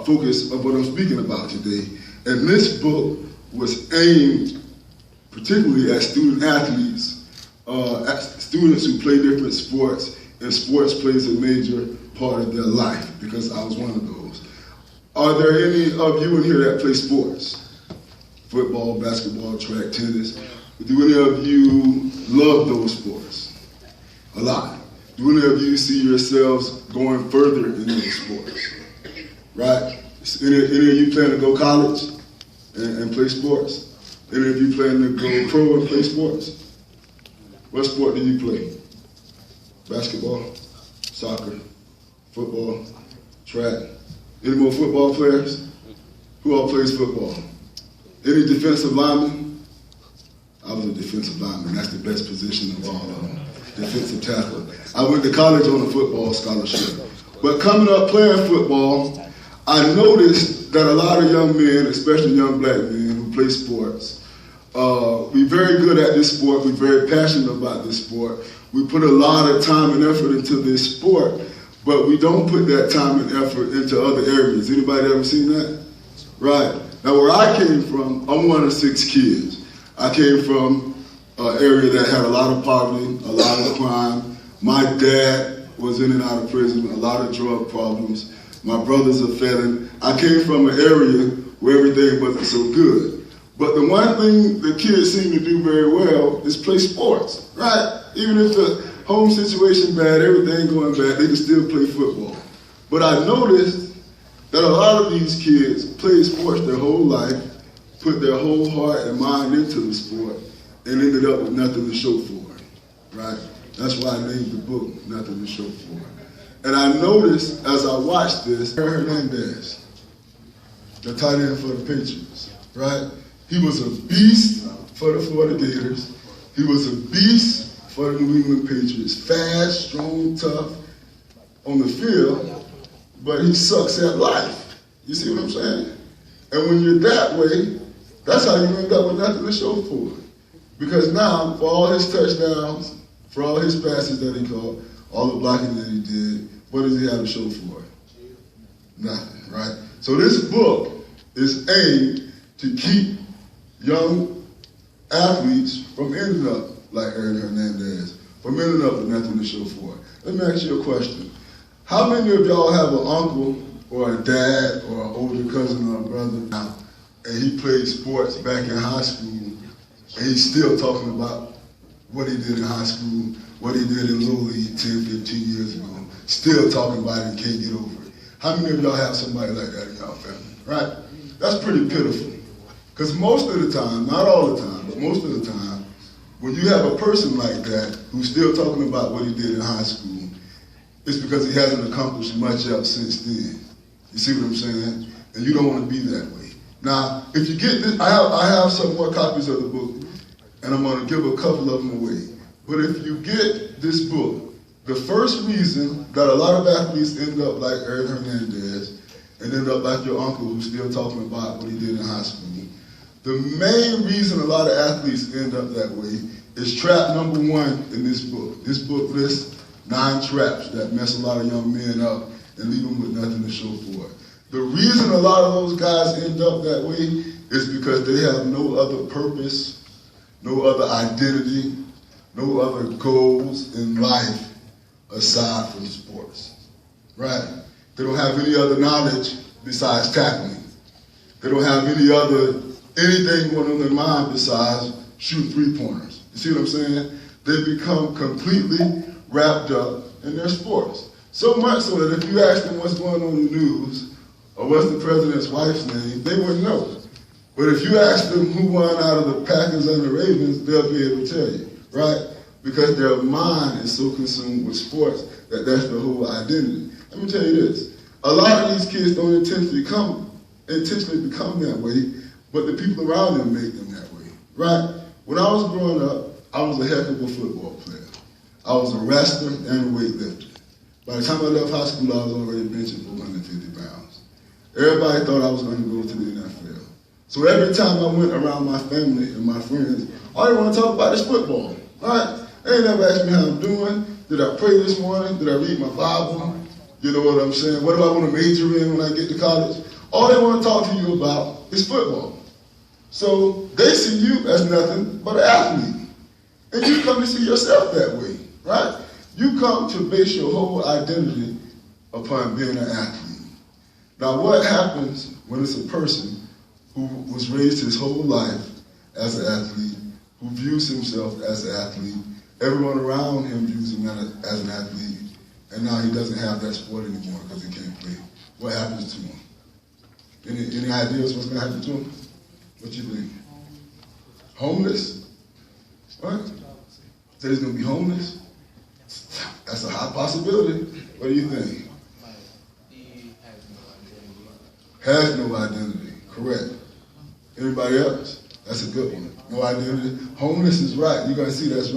focus of what I'm speaking about today. And this book was aimed particularly at student athletes, at students who play different sports, and sports plays a major part of their life, because I was one of those. Are there any of you in here that play sports? Football, basketball, track, tennis. Do any of you love those sports? A lot. Do any of you see yourselves going further in those sports? Right? Any of you plan to go college and play sports? Any of you plan to go pro and play sports? What sport do you play? Basketball, soccer, football, track. Any more football players? Who all plays football? Any defensive linemen? I was a defensive lineman. That's the best position of all of them. Defensive tackle. I went to college on a football scholarship. But coming up playing football, I noticed that a lot of young men, especially young black men who play sports, we're very good at this sport. We're very passionate about this sport. We put a lot of time and effort into this sport, but we don't put that time and effort into other areas. Anybody ever seen that? Right. Now, where I came from, I'm one of 6 kids. I came from an area that had a lot of poverty, a lot of crime. My dad was in and out of prison, a lot of drug problems. My brother's a felon. I came from an area where everything wasn't so good. But the one thing the kids seem to do very well is play sports, right? Even if the home situation bad, everything going bad, they can still play football. But I noticed that a lot of these kids played sports their whole life, put their whole heart and mind into the sport, and ended up with nothing to show for it, right? That's why I named the book, Nothing to Show For It. And I noticed as I watched this, Attorney Hernandez, the tight end for the Patriots, right? He was a beast for the Florida Gators. He was a beast for the New England Patriots. Fast, strong, tough on the field, but he sucks at life. You see what I'm saying? And when you're that way, that's how you end up with nothing to show for it. Because now, for all his touchdowns, for all his passes that he caught, all the blocking that he did, what does he have to show for it? Nothing, right? So this book is aimed to keep young athletes from ending up like Attorney Hernandez, from ending up with nothing to show for it. Let me ask you a question. How many of y'all have an uncle or a dad or an older cousin or a brother now, and he played sports back in high school, and he's still talking about what he did in high school, what he did in Little League 10, 15 years ago, still talking about it and can't get over it? How many of y'all have somebody like that in y'all family, right? That's pretty pitiful. Because most of the time, not all the time, but most of the time, when you have a person like that who's still talking about what he did in high school, it's because he hasn't accomplished much else since then. You see what I'm saying? And you don't want to be that way. Now, if you get this, I have some more copies of the book, and I'm going to give a couple of them away. But if you get this book, the first reason that a lot of athletes end up like Attorney Hernandez and end up like your uncle who's still talking about what he did in high school, the main reason a lot of athletes end up that way is trap number 1 in this book. This book lists 9 traps that mess a lot of young men up and leave them with nothing to show for it. The reason a lot of those guys end up that way is because they have no other purpose, no other identity, no other goals in life aside from sports, right? They don't have any other knowledge besides tackling. They don't have anything going on in their mind besides shoot 3-pointers. You see what I'm saying? They become completely wrapped up in their sports. So much so that if you ask them what's going on in the news or what's the president's wife's name, they wouldn't know. But if you ask them who won out of the Packers and the Ravens, they'll be able to tell you, right? Because their mind is so consumed with sports that that's the whole identity. Let me tell you this. A lot of these kids don't intentionally become that way, but the people around them make them that way, right? When I was growing up, I was a heck of a football player. I was a wrestler and a weightlifter. By the time I left high school, I was already benching 450 pounds. Everybody thought I was going to go to the NFL. So every time I went around my family and my friends, all they want to talk about is football, right? They ain't never asked me how I'm doing. Did I pray this morning? Did I read my Bible? You know what I'm saying? What do I want to major in when I get to college? All they want to talk to you about is football. So they see you as nothing but an athlete. And you come to see yourself that way, right? You come to base your whole identity upon being an athlete. Now what happens when it's a person who was raised his whole life as an athlete, who views himself as an athlete, everyone around him views him as an athlete, and now he doesn't have that sport anymore because he can't play? What happens to him? Any ideas what's going to happen to him? What you think? Homeless? What? Said he's going to be homeless? That's a high possibility. What do you think? He has no identity. Correct. Anybody else? That's a good one. No identity. Homeless is right. You're going to see that's right.